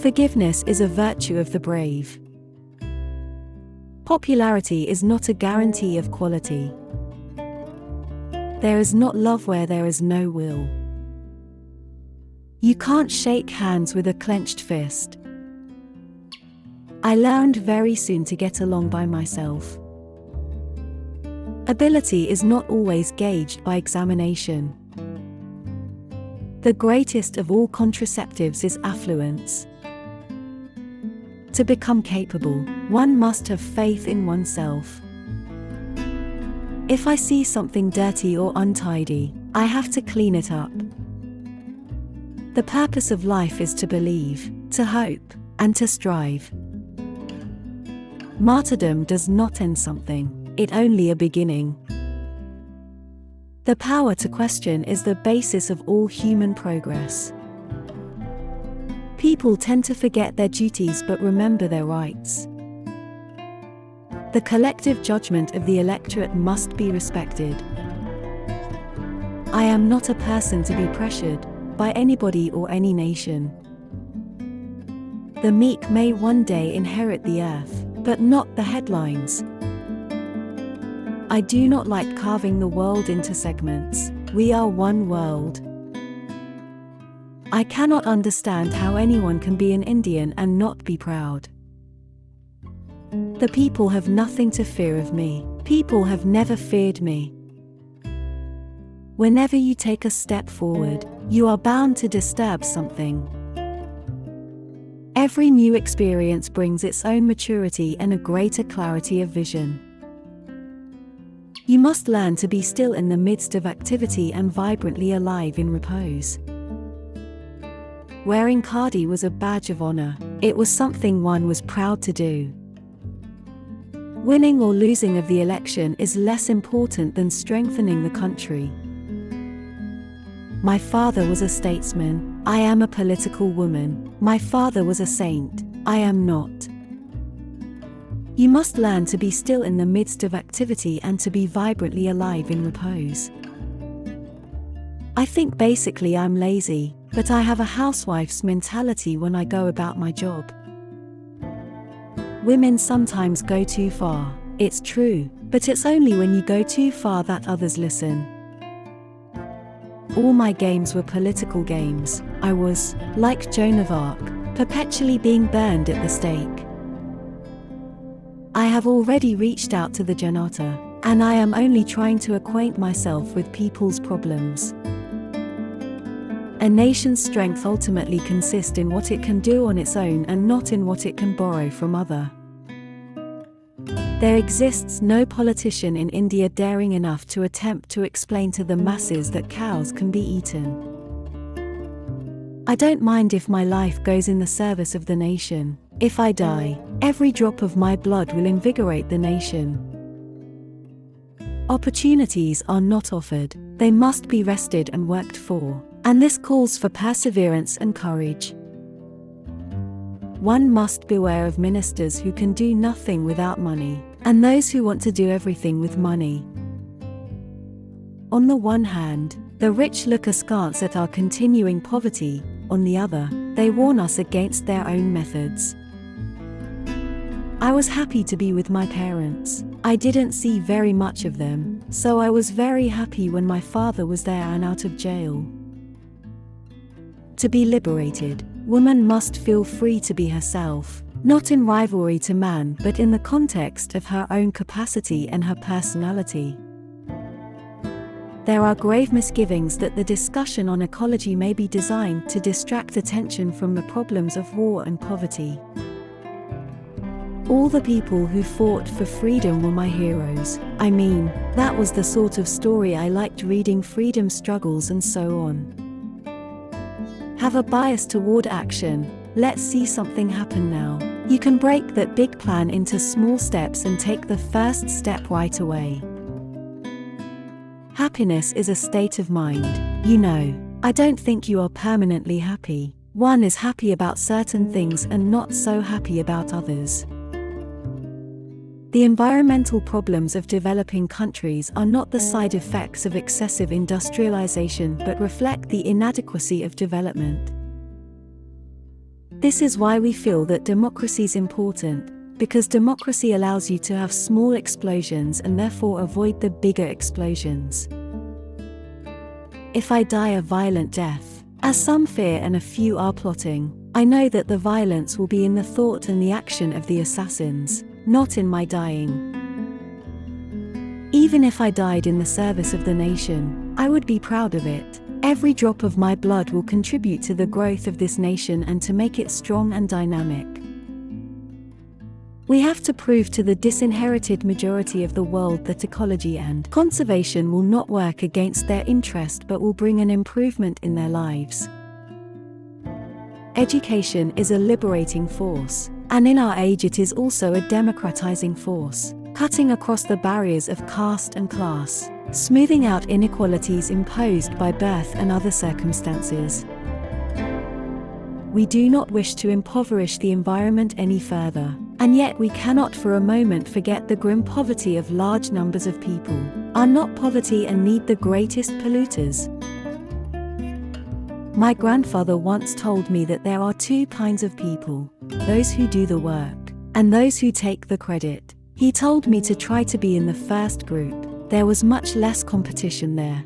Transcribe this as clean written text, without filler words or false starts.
Forgiveness is a virtue of the brave. Popularity is not a guarantee of quality. There is not love where there is no will. You can't shake hands with a clenched fist. I learned very soon to get along by myself. Ability is not always gauged by examination. The greatest of all contraceptives is affluence. To become capable, one must have faith in oneself. If I see something dirty or untidy, I have to clean it up. The purpose of life is to believe, to hope, and to strive. Martyrdom does not end something, it only a beginning. The power to question is the basis of all human progress. People tend to forget their duties but remember their rights. The collective judgment of the electorate must be respected. I am not a person to be pressured by anybody or any nation. The meek may one day inherit the earth, but not the headlines. I do not like carving the world into segments. We are one world. I cannot understand how anyone can be an Indian and not be proud. The people have nothing to fear of me. People have never feared me. Whenever you take a step forward, you are bound to disturb something. Every new experience brings its own maturity and a greater clarity of vision. You must learn to be still in the midst of activity and vibrantly alive in repose. Wearing khadi was a badge of honor. It was something one was proud to do. Winning or losing of the election is less important than strengthening the country. My father was a statesman. I am a political woman. My father was a saint. I am not. You must learn to be still in the midst of activity and to be vibrantly alive in repose. I think basically I'm lazy, but I have a housewife's mentality when I go about my job. Women sometimes go too far, it's true, but it's only when you go too far that others listen. All my games were political games. I was, like Joan of Arc, perpetually being burned at the stake. I have already reached out to the Janata, and I am only trying to acquaint myself with people's problems. A nation's strength ultimately consists in what it can do on its own and not in what it can borrow from other. There exists no politician in India daring enough to attempt to explain to the masses that cows can be eaten. I don't mind if my life goes in the service of the nation. If I die, every drop of my blood will invigorate the nation. Opportunities are not offered, they must be wrested and worked for, and this calls for perseverance and courage. One must beware of ministers who can do nothing without money, and those who want to do everything with money. On the one hand, the rich look askance at our continuing poverty, on the other, they warn us against their own methods. I was happy to be with my parents. I didn't see very much of them, so I was very happy when my father was there and out of jail. To be liberated, woman must feel free to be herself, not in rivalry to man but in the context of her own capacity and her personality. There are grave misgivings that the discussion on ecology may be designed to distract attention from the problems of war and poverty. All the people who fought for freedom were my heroes. I mean, that was the sort of story I liked reading, freedom struggles and so on. Have a bias toward action. Let's see something happen now. You can break that big plan into small steps and take the first step right away. Happiness is a state of mind. You know, I don't think you are permanently happy. One is happy about certain things and not so happy about others. The environmental problems of developing countries are not the side effects of excessive industrialization but reflect the inadequacy of development. This is why we feel that democracy is important, because democracy allows you to have small explosions and therefore avoid the bigger explosions. If I die a violent death, as some fear and a few are plotting, I know that the violence will be in the thought and the action of the assassins, not in my dying. Even if I died in the service of the nation, I would be proud of it. Every drop of my blood will contribute to the growth of this nation and to make it strong and dynamic. We have to prove to the disinherited majority of the world that ecology and conservation will not work against their interest but will bring an improvement in their lives. Education is a liberating force, and in our age it is also a democratizing force, cutting across the barriers of caste and class, smoothing out inequalities imposed by birth and other circumstances. We do not wish to impoverish the environment any further, and yet we cannot for a moment forget the grim poverty of large numbers of people, are not poverty and need the greatest polluters. My grandfather once told me that there are two kinds of people, those who do the work, and those who take the credit. He told me to try to be in the first group. There was much less competition there.